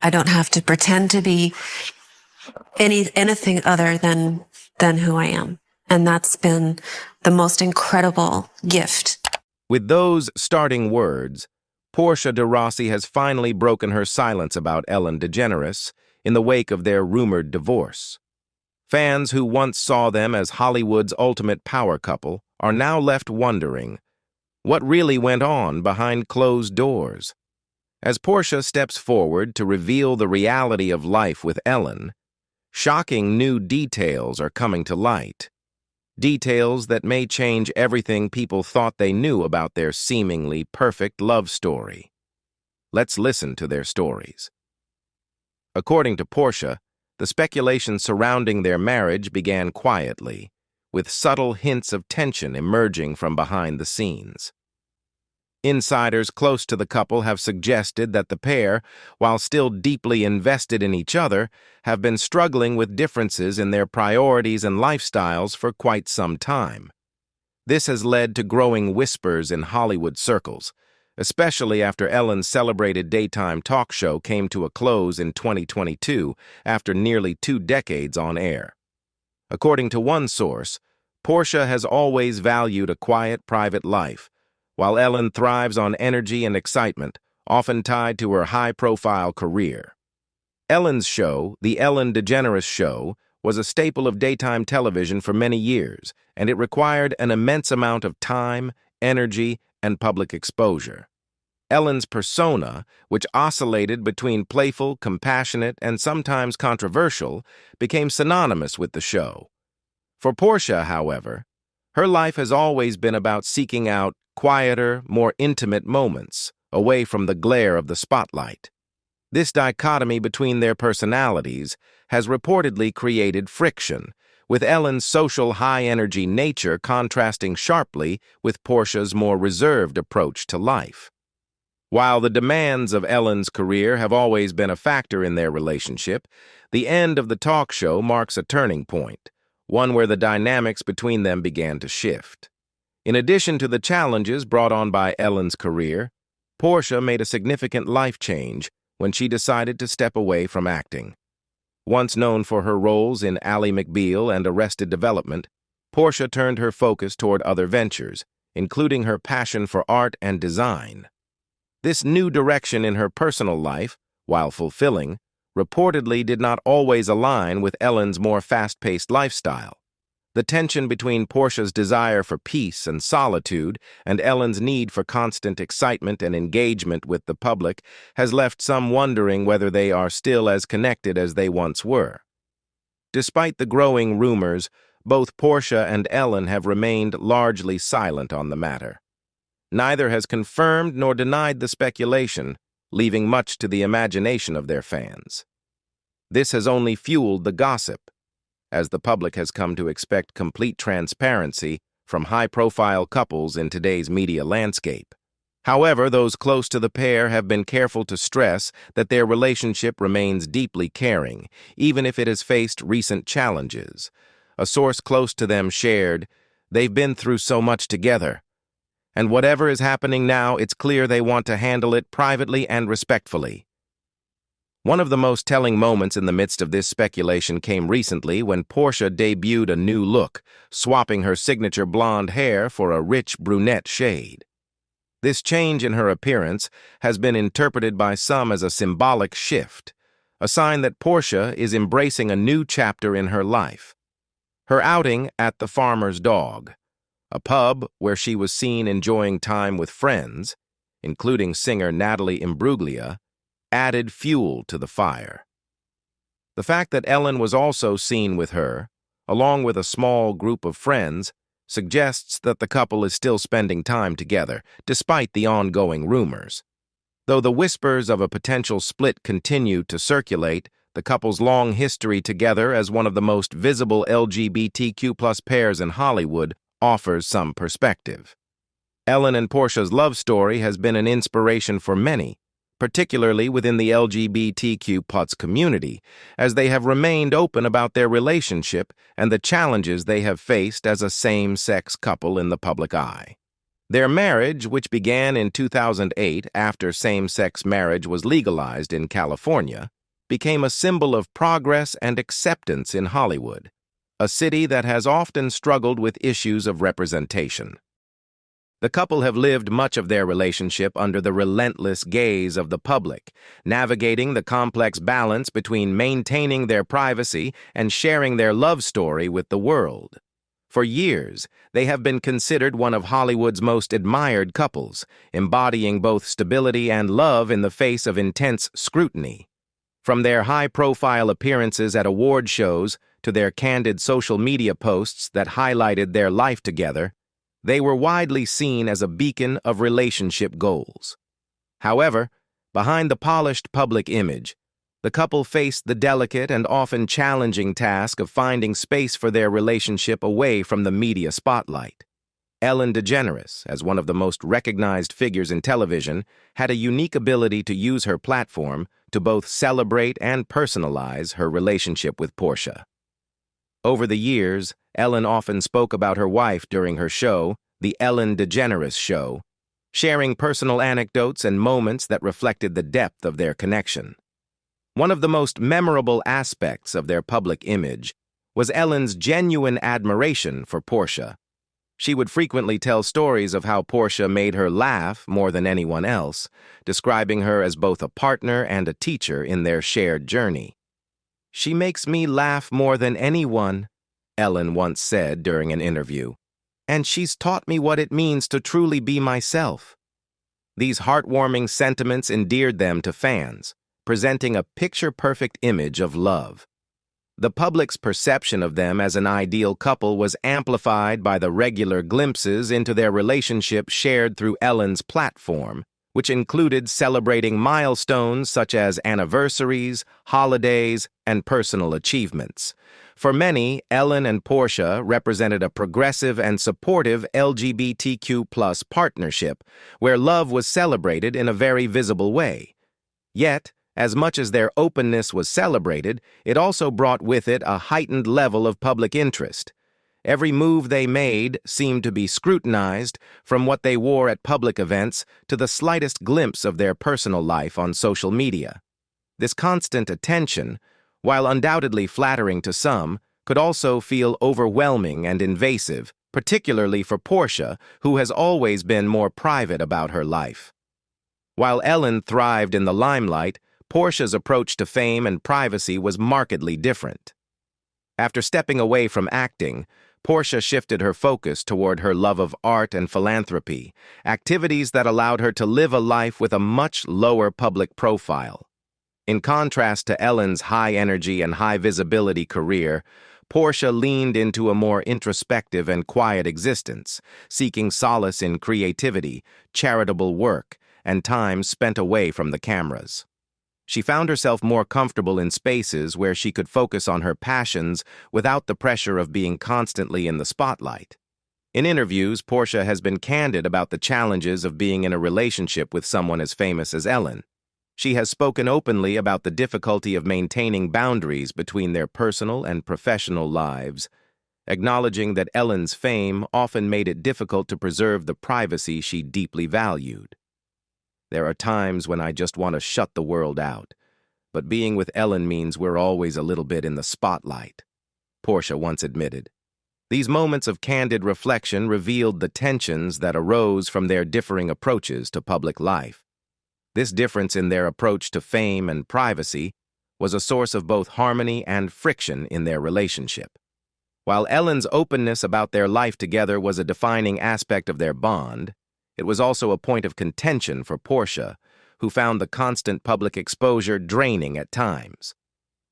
I don't have to pretend to be anything other than who I am. And that's been the most incredible gift. With those starting words, Portia de Rossi has finally broken her silence about Ellen DeGeneres in the wake of their rumored divorce. Fans who once saw them as Hollywood's ultimate power couple are now left wondering what really went on behind closed doors. As Portia steps forward to reveal the reality of life with Ellen, shocking new details are coming to light. Details that may change everything people thought they knew about their seemingly perfect love story. Let's listen to their stories. According to Portia, the speculation surrounding their marriage began quietly, with subtle hints of tension emerging from behind the scenes. Insiders close to the couple have suggested that the pair, while still deeply invested in each other, have been struggling with differences in their priorities and lifestyles for quite some time. This has led to growing whispers in Hollywood circles, especially after Ellen's celebrated daytime talk show came to a close in 2022 after nearly 2 decades on air. According to one source, Portia has always valued a quiet, private life, while Ellen thrives on energy and excitement, often tied to her high-profile career. Ellen's show, The Ellen DeGeneres Show, was a staple of daytime television for many years, and it required an immense amount of time, energy, and public exposure. Ellen's persona, which oscillated between playful, compassionate, and sometimes controversial, became synonymous with the show. For Portia, however, her life has always been about seeking out quieter, more intimate moments, away from the glare of the spotlight. This dichotomy between their personalities has reportedly created friction, with Ellen's social high-energy nature contrasting sharply with Portia's more reserved approach to life. While the demands of Ellen's career have always been a factor in their relationship, the end of the talk show marks a turning point, one where the dynamics between them began to shift. In addition to the challenges brought on by Ellen's career, Portia made a significant life change when she decided to step away from acting. Once known for her roles in Ally McBeal and Arrested Development, Portia turned her focus toward other ventures, including her passion for art and design. This new direction in her personal life, while fulfilling, reportedly did not always align with Ellen's more fast-paced lifestyle. The tension between Portia's desire for peace and solitude and Ellen's need for constant excitement and engagement with the public has left some wondering whether they are still as connected as they once were. Despite the growing rumors, both Portia and Ellen have remained largely silent on the matter. Neither has confirmed nor denied the speculation, leaving much to the imagination of their fans. This has only fueled the gossip, as the public has come to expect complete transparency from high-profile couples in today's media landscape. However, those close to the pair have been careful to stress that their relationship remains deeply caring, even if it has faced recent challenges. A source close to them shared, "They've been through so much together, and whatever is happening now, it's clear they want to handle it privately and respectfully." One of the most telling moments in the midst of this speculation came recently when Portia debuted a new look, swapping her signature blonde hair for a rich brunette shade. This change in her appearance has been interpreted by some as a symbolic shift, a sign that Portia is embracing a new chapter in her life. Her outing at the Farmer's Dog, a pub where she was seen enjoying time with friends, including singer Natalie Imbruglia, added fuel to the fire. The fact that Ellen was also seen with her, along with a small group of friends, suggests that the couple is still spending time together, despite the ongoing rumors. Though the whispers of a potential split continue to circulate, the couple's long history together as one of the most visible LGBTQ+ pairs in Hollywood offers some perspective. Ellen and Portia's love story has been an inspiration for many, particularly within the LGBTQ+ community, as they have remained open about their relationship and the challenges they have faced as a same-sex couple in the public eye. Their marriage, which began in 2008 after same-sex marriage was legalized in California, became a symbol of progress and acceptance in Hollywood, a city that has often struggled with issues of representation. The couple have lived much of their relationship under the relentless gaze of the public, navigating the complex balance between maintaining their privacy and sharing their love story with the world. For years, they have been considered one of Hollywood's most admired couples, embodying both stability and love in the face of intense scrutiny. From their high-profile appearances at award shows to their candid social media posts that highlighted their life together, they were widely seen as a beacon of relationship goals. However, behind the polished public image, the couple faced the delicate and often challenging task of finding space for their relationship away from the media spotlight. Ellen DeGeneres, as one of the most recognized figures in television, had a unique ability to use her platform to both celebrate and personalize her relationship with Portia. Over the years, Ellen often spoke about her wife during her show, The Ellen DeGeneres Show, sharing personal anecdotes and moments that reflected the depth of their connection. One of the most memorable aspects of their public image was Ellen's genuine admiration for Portia. She would frequently tell stories of how Portia made her laugh more than anyone else, describing her as both a partner and a teacher in their shared journey. "She makes me laugh more than anyone," Ellen once said during an interview, "and she's taught me what it means to truly be myself." These heartwarming sentiments endeared them to fans, presenting a picture-perfect image of love. The public's perception of them as an ideal couple was amplified by the regular glimpses into their relationship shared through Ellen's platform, which included celebrating milestones such as anniversaries, holidays, and personal achievements. For many, Ellen and Portia represented a progressive and supportive LGBTQ+ partnership, where love was celebrated in a very visible way. Yet, as much as their openness was celebrated, it also brought with it a heightened level of public interest. Every move they made seemed to be scrutinized, from what they wore at public events to the slightest glimpse of their personal life on social media. This constant attention, while undoubtedly flattering to some, could also feel overwhelming and invasive, particularly for Portia, who has always been more private about her life. While Ellen thrived in the limelight, Portia's approach to fame and privacy was markedly different. After stepping away from acting, Portia shifted her focus toward her love of art and philanthropy, activities that allowed her to live a life with a much lower public profile. In contrast to Ellen's high-energy and high-visibility career, Portia leaned into a more introspective and quiet existence, seeking solace in creativity, charitable work, and time spent away from the cameras. She found herself more comfortable in spaces where she could focus on her passions without the pressure of being constantly in the spotlight. In interviews, Portia has been candid about the challenges of being in a relationship with someone as famous as Ellen. She has spoken openly about the difficulty of maintaining boundaries between their personal and professional lives, acknowledging that Ellen's fame often made it difficult to preserve the privacy she deeply valued. "There are times when I just want to shut the world out, but being with Ellen means we're always a little bit in the spotlight," Portia once admitted. These moments of candid reflection revealed the tensions that arose from their differing approaches to public life. This difference in their approach to fame and privacy was a source of both harmony and friction in their relationship. While Ellen's openness about their life together was a defining aspect of their bond, it was also a point of contention for Portia, who found the constant public exposure draining at times.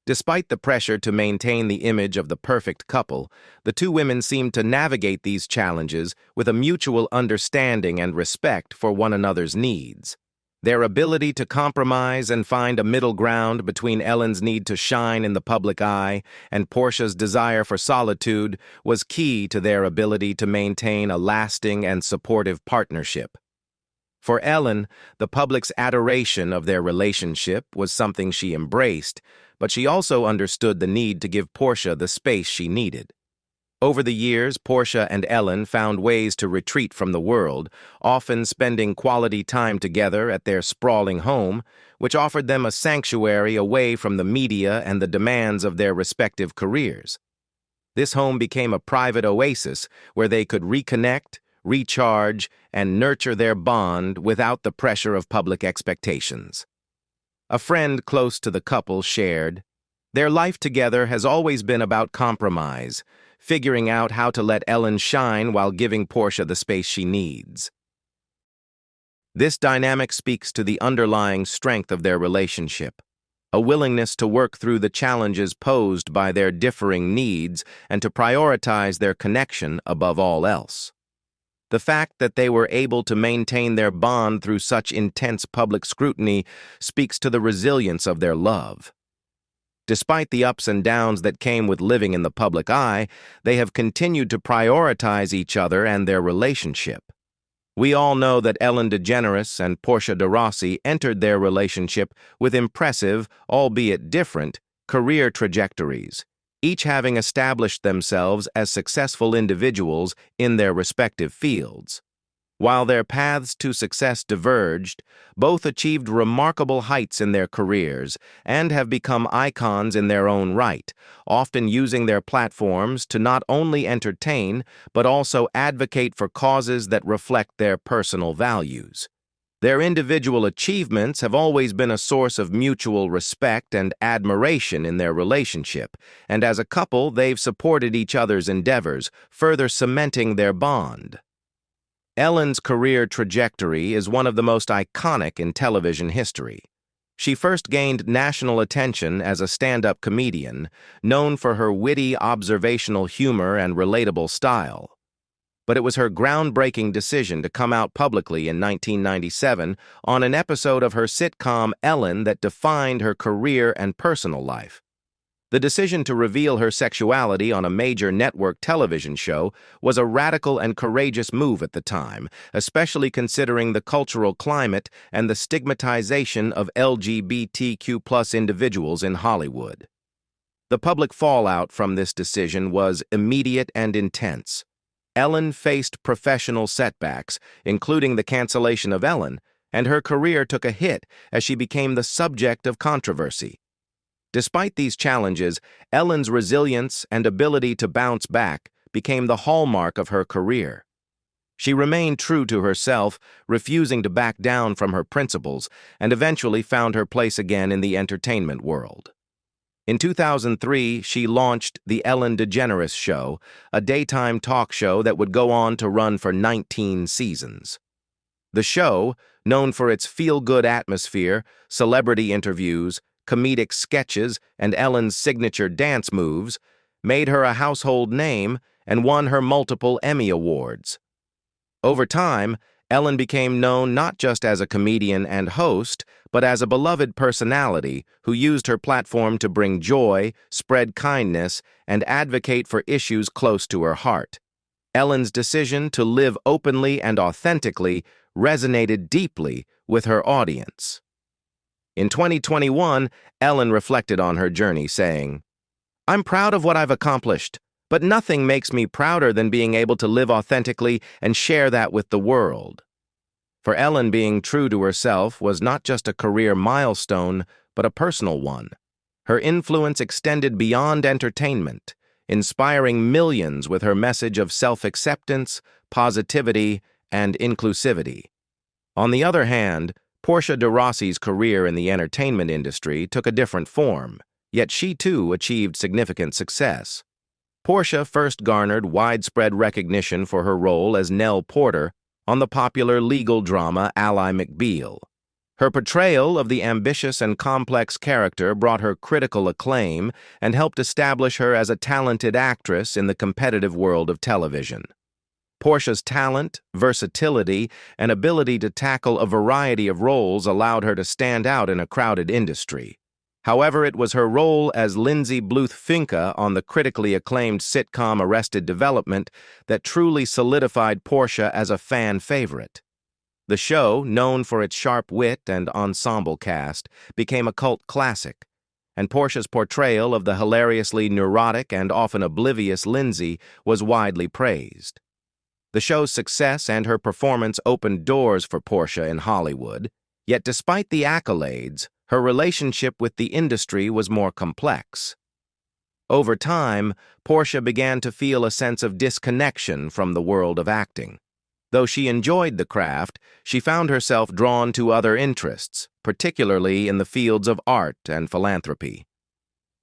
Despite the pressure to maintain the image of the perfect couple, the two women seemed to navigate these challenges with a mutual understanding and respect for one another's needs. Their ability to compromise and find a middle ground between Ellen's need to shine in the public eye and Portia's desire for solitude was key to their ability to maintain a lasting and supportive partnership. For Ellen, the public's adoration of their relationship was something she embraced, but she also understood the need to give Portia the space she needed. Over the years, Portia and Ellen found ways to retreat from the world, often spending quality time together at their sprawling home, which offered them a sanctuary away from the media and the demands of their respective careers. This home became a private oasis where they could reconnect, recharge, and nurture their bond without the pressure of public expectations. A friend close to the couple shared, "Their life together has always been about compromise, figuring out how to let Ellen shine while giving Portia the space she needs." This dynamic speaks to the underlying strength of their relationship, a willingness to work through the challenges posed by their differing needs and to prioritize their connection above all else. The fact that they were able to maintain their bond through such intense public scrutiny speaks to the resilience of their love. Despite the ups and downs that came with living in the public eye, they have continued to prioritize each other and their relationship. We all know that Ellen DeGeneres and Portia de Rossi entered their relationship with impressive, albeit different, career trajectories, each having established themselves as successful individuals in their respective fields. While their paths to success diverged, both achieved remarkable heights in their careers and have become icons in their own right, often using their platforms to not only entertain but also advocate for causes that reflect their personal values. Their individual achievements have always been a source of mutual respect and admiration in their relationship, and as a couple, they've supported each other's endeavors, further cementing their bond. Ellen's career trajectory is one of the most iconic in television history. She first gained national attention as a stand-up comedian, known for her witty, observational humor and relatable style. But it was her groundbreaking decision to come out publicly in 1997 on an episode of her sitcom Ellen that defined her career and personal life. The decision to reveal her sexuality on a major network television show was a radical and courageous move at the time, especially considering the cultural climate and the stigmatization of LGBTQ+ individuals in Hollywood. The public fallout from this decision was immediate and intense. Ellen faced professional setbacks, including the cancellation of Ellen, and her career took a hit as she became the subject of controversy. Despite these challenges, Ellen's resilience and ability to bounce back became the hallmark of her career. She remained true to herself, refusing to back down from her principles, and eventually found her place again in the entertainment world. In 2003, she launched The Ellen DeGeneres Show, a daytime talk show that would go on to run for 19 seasons. The show, known for its feel-good atmosphere, celebrity interviews, comedic sketches, and Ellen's signature dance moves, made her a household name and won her multiple Emmy Awards. Over time, Ellen became known not just as a comedian and host, but as a beloved personality who used her platform to bring joy, spread kindness, and advocate for issues close to her heart. Ellen's decision to live openly and authentically resonated deeply with her audience. In 2021, Ellen reflected on her journey, saying, "I'm proud of what I've accomplished, but nothing makes me prouder than being able to live authentically and share that with the world." For Ellen, being true to herself was not just a career milestone, but a personal one. Her influence extended beyond entertainment, inspiring millions with her message of self-acceptance, positivity, and inclusivity. On the other hand, Portia de Rossi's career in the entertainment industry took a different form, yet she too achieved significant success. Portia first garnered widespread recognition for her role as Nell Porter on the popular legal drama Ally McBeal. Her portrayal of the ambitious and complex character brought her critical acclaim and helped establish her as a talented actress in the competitive world of television. Portia's talent, versatility, and ability to tackle a variety of roles allowed her to stand out in a crowded industry. However, it was her role as Lindsay Bluth-Finca on the critically acclaimed sitcom Arrested Development that truly solidified Portia as a fan favorite. The show, known for its sharp wit and ensemble cast, became a cult classic, and Portia's portrayal of the hilariously neurotic and often oblivious Lindsay was widely praised. The show's success and her performance opened doors for Portia in Hollywood, yet despite the accolades, her relationship with the industry was more complex. Over time, Portia began to feel a sense of disconnection from the world of acting. Though she enjoyed the craft, she found herself drawn to other interests, particularly in the fields of art and philanthropy.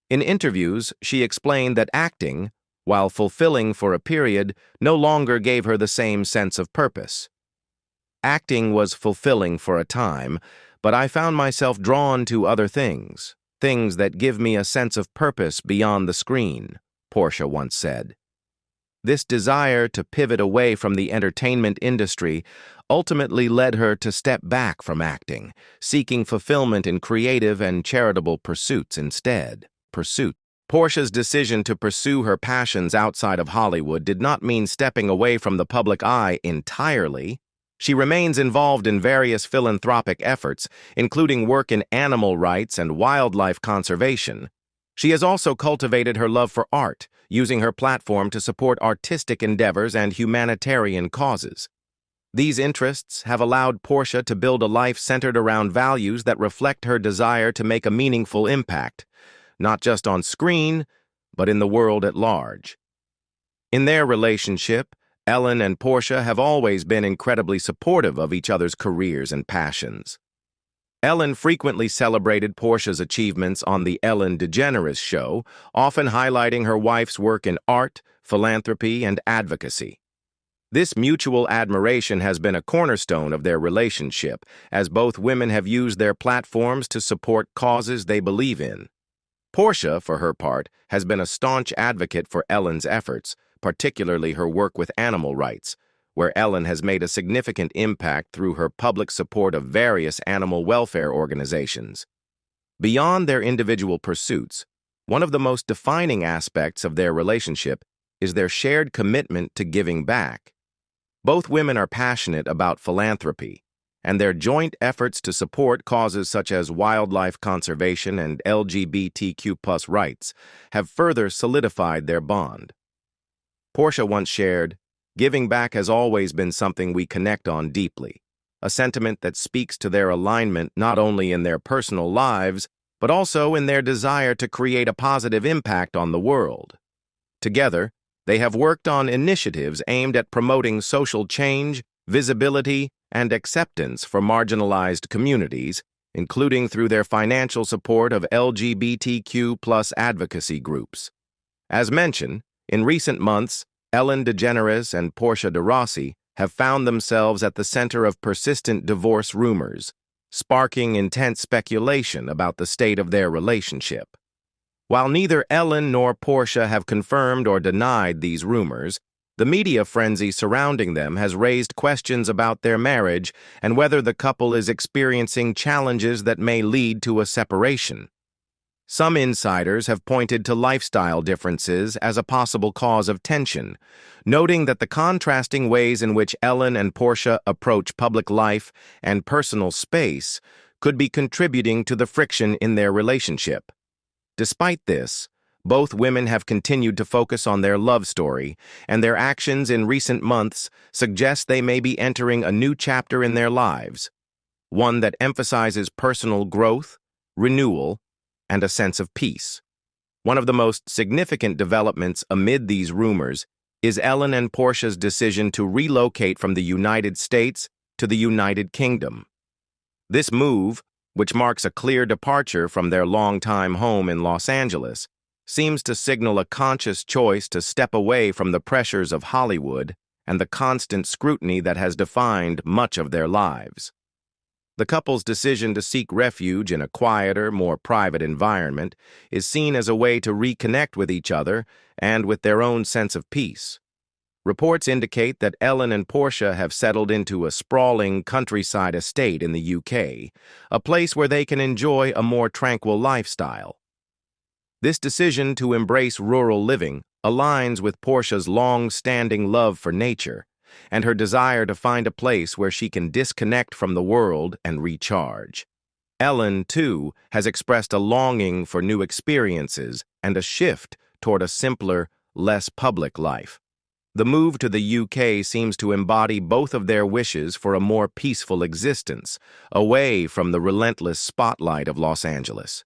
In interviews, she explained that acting, while fulfilling for a period, no longer gave her the same sense of purpose. Acting was fulfilling for a time, but I found myself drawn to other things that give me a sense of purpose beyond the screen, Portia once said. This desire to pivot away from the entertainment industry ultimately led her to step back from acting, seeking fulfillment in creative and charitable pursuits instead. Portia's decision to pursue her passions outside of Hollywood did not mean stepping away from the public eye entirely. She remains involved in various philanthropic efforts, including work in animal rights and wildlife conservation. She has also cultivated her love for art, using her platform to support artistic endeavors and humanitarian causes. These interests have allowed Portia to build a life centered around values that reflect her desire to make a meaningful impact, not just on screen, but in the world at large. In their relationship, Ellen and Portia have always been incredibly supportive of each other's careers and passions. Ellen frequently celebrated Portia's achievements on the Ellen DeGeneres show, often highlighting her wife's work in art, philanthropy, and advocacy. This mutual admiration has been a cornerstone of their relationship, as both women have used their platforms to support causes they believe in. Portia, for her part, has been a staunch advocate for Ellen's efforts, particularly her work with animal rights, where Ellen has made a significant impact through her public support of various animal welfare organizations. Beyond their individual pursuits, one of the most defining aspects of their relationship is their shared commitment to giving back. Both women are passionate about philanthropy, and their joint efforts to support causes such as wildlife conservation and LGBTQ+ rights have further solidified their bond. Portia once shared, "Giving back has always been something we connect on deeply, a sentiment that speaks to their alignment not only in their personal lives, but also in their desire to create a positive impact on the world." Together, they have worked on initiatives aimed at promoting social change, visibility, and acceptance for marginalized communities, including through their financial support of LGBTQ+ advocacy groups. As mentioned, in recent months, Ellen DeGeneres and Portia de Rossi have found themselves at the center of persistent divorce rumors, sparking intense speculation about the state of their relationship. While neither Ellen nor Portia have confirmed or denied these rumors, the media frenzy surrounding them has raised questions about their marriage and whether the couple is experiencing challenges that may lead to a separation. Some insiders have pointed to lifestyle differences as a possible cause of tension, noting that the contrasting ways in which Ellen and Portia approach public life and personal space could be contributing to the friction in their relationship. Despite this, both women have continued to focus on their love story, and their actions in recent months suggest they may be entering a new chapter in their lives, one that emphasizes personal growth, renewal, and a sense of peace. One of the most significant developments amid these rumors is Ellen and Portia's decision to relocate from the United States to the United Kingdom. This move, which marks a clear departure from their longtime home in Los Angeles, seems to signal a conscious choice to step away from the pressures of Hollywood and the constant scrutiny that has defined much of their lives. The couple's decision to seek refuge in a quieter, more private environment is seen as a way to reconnect with each other and with their own sense of peace. Reports indicate that Ellen and Portia have settled into a sprawling countryside estate in the UK, a place where they can enjoy a more tranquil lifestyle. This decision to embrace rural living aligns with Portia's long-standing love for nature and her desire to find a place where she can disconnect from the world and recharge. Ellen, too, has expressed a longing for new experiences and a shift toward a simpler, less public life. The move to the UK seems to embody both of their wishes for a more peaceful existence, away from the relentless spotlight of Los Angeles.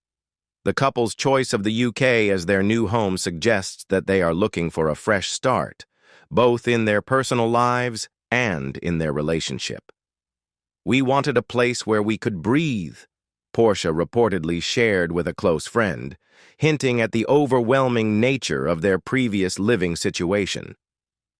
The couple's choice of the UK as their new home suggests that they are looking for a fresh start, both in their personal lives and in their relationship. "We wanted a place where we could breathe," Portia reportedly shared with a close friend, hinting at the overwhelming nature of their previous living situation.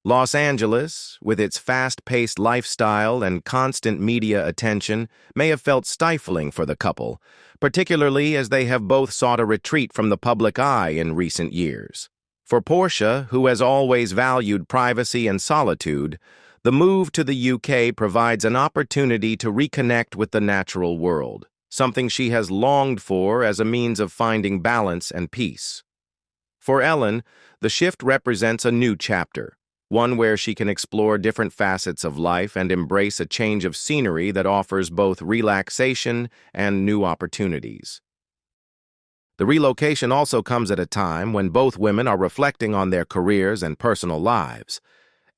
Los Angeles, with its fast-paced lifestyle and constant media attention, may have felt stifling for the couple, particularly as they have both sought a retreat from the public eye in recent years. For Portia, who has always valued privacy and solitude, the move to the UK provides an opportunity to reconnect with the natural world, something she has longed for as a means of finding balance and peace. For Ellen, the shift represents a new chapter, one where she can explore different facets of life and embrace a change of scenery that offers both relaxation and new opportunities. The relocation also comes at a time when both women are reflecting on their careers and personal lives.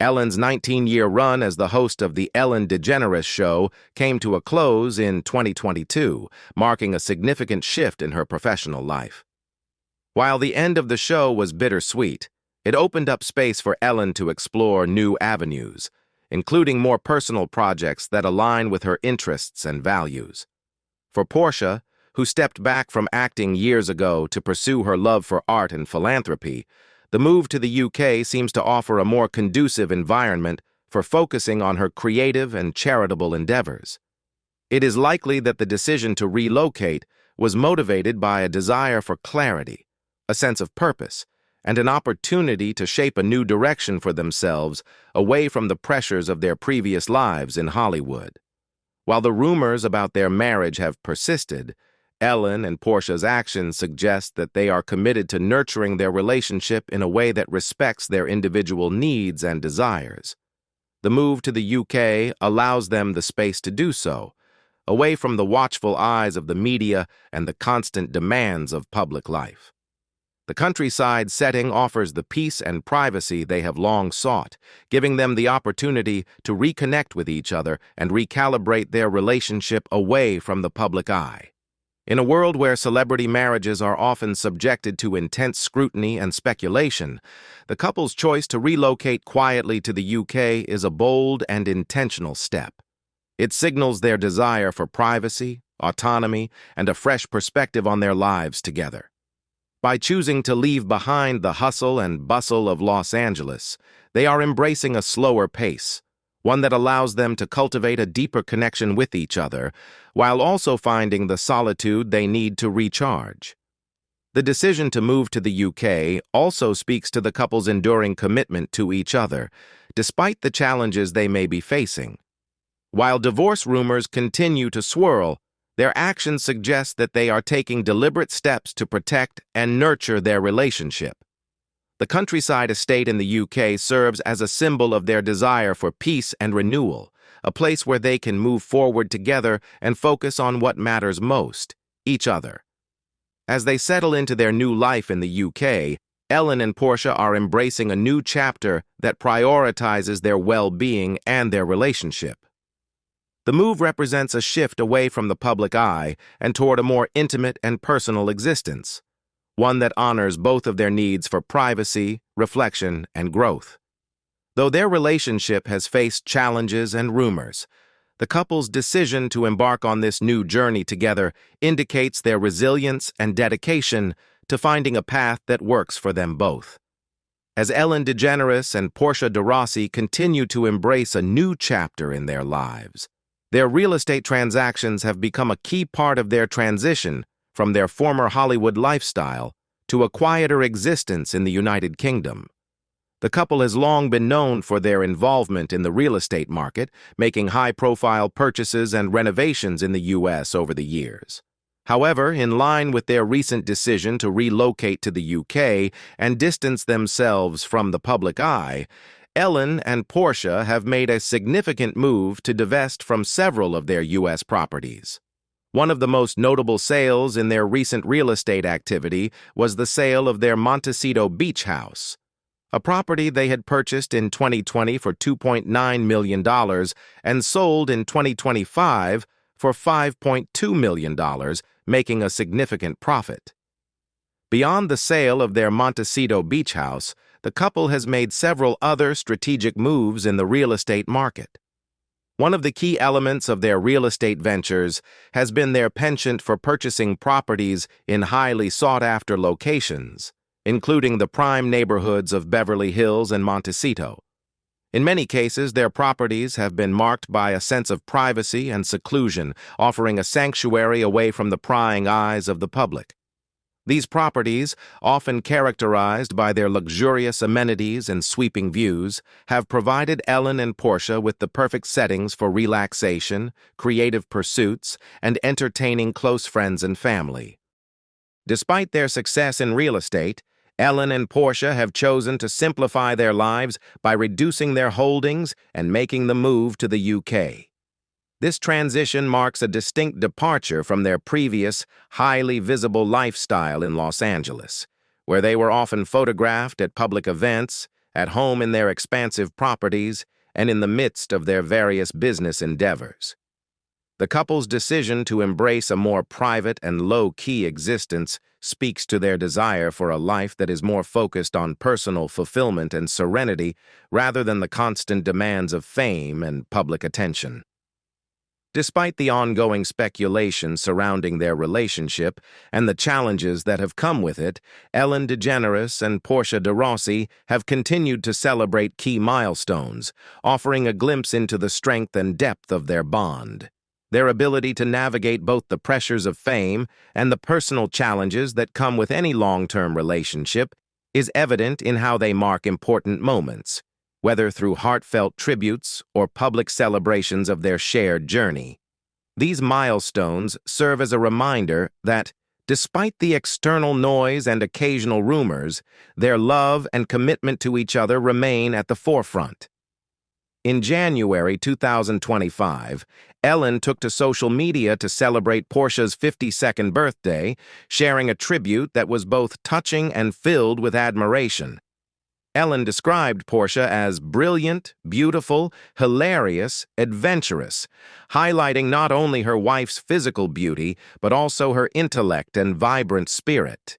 Ellen's 19-year run as the host of the Ellen DeGeneres show came to a close in 2022, marking a significant shift in her professional life. While the end of the show was bittersweet, it opened up space for Ellen to explore new avenues, including more personal projects that align with her interests and values. For Portia, who stepped back from acting years ago to pursue her love for art and philanthropy, the move to the UK seems to offer a more conducive environment for focusing on her creative and charitable endeavors. It is likely that the decision to relocate was motivated by a desire for clarity, a sense of purpose, and an opportunity to shape a new direction for themselves away from the pressures of their previous lives in Hollywood. While the rumors about their marriage have persisted, Ellen and Portia's actions suggest that they are committed to nurturing their relationship in a way that respects their individual needs and desires. The move to the UK allows them the space to do so, away from the watchful eyes of the media and the constant demands of public life. The countryside setting offers the peace and privacy they have long sought, giving them the opportunity to reconnect with each other and recalibrate their relationship away from the public eye. In a world where celebrity marriages are often subjected to intense scrutiny and speculation, the couple's choice to relocate quietly to the UK is a bold and intentional step. It signals their desire for privacy, autonomy, and a fresh perspective on their lives together. By choosing to leave behind the hustle and bustle of Los Angeles, they are embracing a slower pace, one that allows them to cultivate a deeper connection with each other, while also finding the solitude they need to recharge. The decision to move to the UK also speaks to the couple's enduring commitment to each other, despite the challenges they may be facing. While divorce rumors continue to swirl, their actions suggest that they are taking deliberate steps to protect and nurture their relationship. The countryside estate in the UK serves as a symbol of their desire for peace and renewal, a place where they can move forward together and focus on what matters most, each other. As they settle into their new life in the UK, Ellen and Portia are embracing a new chapter that prioritizes their well-being and their relationship. The move represents a shift away from the public eye and toward a more intimate and personal existence, one that honors both of their needs for privacy, reflection, and growth. Though their relationship has faced challenges and rumors, the couple's decision to embark on this new journey together indicates their resilience and dedication to finding a path that works for them both. As Ellen DeGeneres and Portia de Rossi continue to embrace a new chapter in their lives, their real estate transactions have become a key part of their transition from their former Hollywood lifestyle to a quieter existence in the United Kingdom. The couple has long been known for their involvement in the real estate market, making high-profile purchases and renovations in the U.S. over the years. However, in line with their recent decision to relocate to the UK and distance themselves from the public eye, Ellen and Portia have made a significant move to divest from several of their U.S. properties. One of the most notable sales in their recent real estate activity was the sale of their Montecito beach house, a property they had purchased in 2020 for $2.9 million and sold in 2025 for $5.2 million, making a significant profit. Beyond the sale of their Montecito beach house, the couple has made several other strategic moves in the real estate market. One of the key elements of their real estate ventures has been their penchant for purchasing properties in highly sought-after locations, including the prime neighborhoods of Beverly Hills and Montecito. In many cases, their properties have been marked by a sense of privacy and seclusion, offering a sanctuary away from the prying eyes of the public. These properties, often characterized by their luxurious amenities and sweeping views, have provided Ellen and Portia with the perfect settings for relaxation, creative pursuits, and entertaining close friends and family. Despite their success in real estate, Ellen and Portia have chosen to simplify their lives by reducing their holdings and making the move to the UK. This transition marks a distinct departure from their previous, highly visible lifestyle in Los Angeles, where they were often photographed at public events, at home in their expansive properties, and in the midst of their various business endeavors. The couple's decision to embrace a more private and low-key existence speaks to their desire for a life that is more focused on personal fulfillment and serenity rather than the constant demands of fame and public attention. Despite the ongoing speculation surrounding their relationship and the challenges that have come with it, Ellen DeGeneres and Portia de Rossi have continued to celebrate key milestones, offering a glimpse into the strength and depth of their bond. Their ability to navigate both the pressures of fame and the personal challenges that come with any long-term relationship is evident in how they mark important moments, whether through heartfelt tributes or public celebrations of their shared journey. These milestones serve as a reminder that, despite the external noise and occasional rumors, their love and commitment to each other remain at the forefront. In January 2025, Ellen took to social media to celebrate Portia's 52nd birthday, sharing a tribute that was both touching and filled with admiration. Ellen described Portia as brilliant, beautiful, hilarious, adventurous, highlighting not only her wife's physical beauty, but also her intellect and vibrant spirit.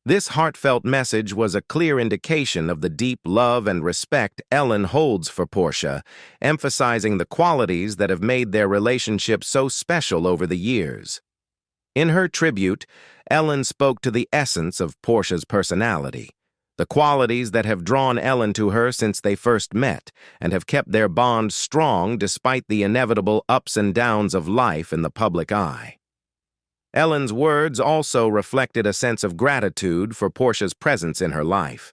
This heartfelt message was a clear indication of the deep love and respect Ellen holds for Portia, emphasizing the qualities that have made their relationship so special over the years. In her tribute, Ellen spoke to the essence of Portia's personality, the qualities that have drawn Ellen to her since they first met and have kept their bond strong despite the inevitable ups and downs of life in the public eye. Ellen's words also reflected a sense of gratitude for Portia's presence in her life.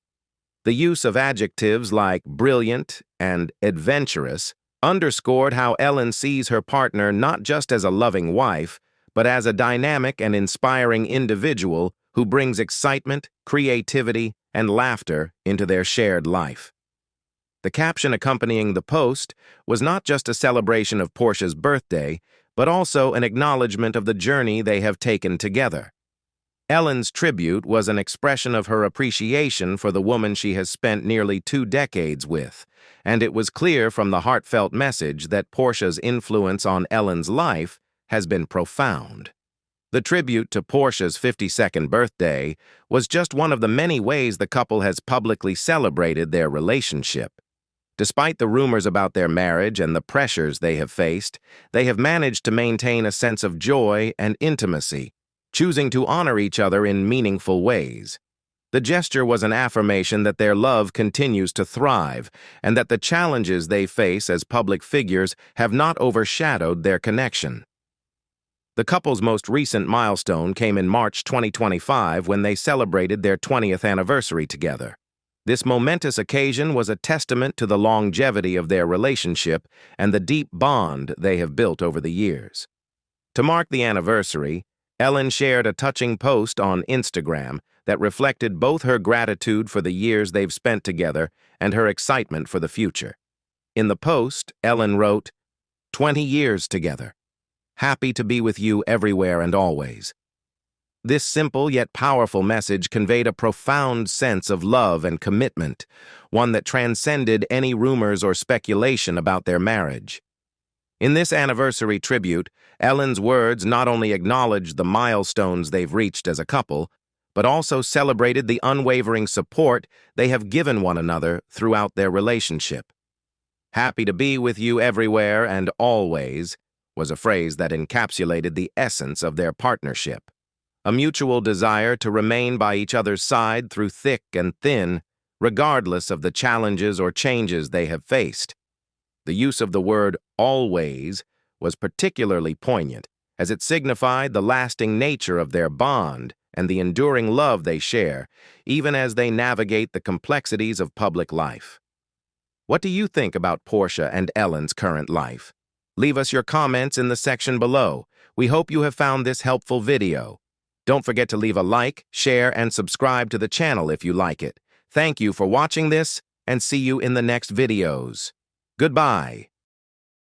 The use of adjectives like brilliant and adventurous underscored how Ellen sees her partner not just as a loving wife, but as a dynamic and inspiring individual who brings excitement, creativity, and laughter into their shared life. The caption accompanying the post was not just a celebration of Portia's birthday, but also an acknowledgement of the journey they have taken together. Ellen's tribute was an expression of her appreciation for the woman she has spent nearly 2 decades with, and it was clear from the heartfelt message that Portia's influence on Ellen's life has been profound. The tribute to Portia's 52nd birthday was just one of the many ways the couple has publicly celebrated their relationship. Despite the rumors about their marriage and the pressures they have faced, they have managed to maintain a sense of joy and intimacy, choosing to honor each other in meaningful ways. The gesture was an affirmation that their love continues to thrive and that the challenges they face as public figures have not overshadowed their connection. The couple's most recent milestone came in March 2025 when they celebrated their 20th anniversary together. This momentous occasion was a testament to the longevity of their relationship and the deep bond they have built over the years. To mark the anniversary, Ellen shared a touching post on Instagram that reflected both her gratitude for the years they've spent together and her excitement for the future. In the post, Ellen wrote, "20 years together. happy to be with you everywhere and always. This simple yet powerful message conveyed a profound sense of love and commitment, one that transcended any rumors or speculation about their marriage. In this anniversary tribute, Ellen's words not only acknowledged the milestones they've reached as a couple, but also celebrated the unwavering support they have given one another throughout their relationship. Happy to be with you everywhere and always was a phrase that encapsulated the essence of their partnership. A mutual desire to remain by each other's side through thick and thin, regardless of the challenges or changes they have faced. The use of the word always was particularly poignant, as it signified the lasting nature of their bond and the enduring love they share, even as they navigate the complexities of public life. What do you think about Portia and Ellen's current life? Leave us your comments in the section below. We hope you have found this helpful video. Don't forget to leave a like, share, and subscribe to the channel if you like it. Thank you for watching this, and see you in the next videos. Goodbye.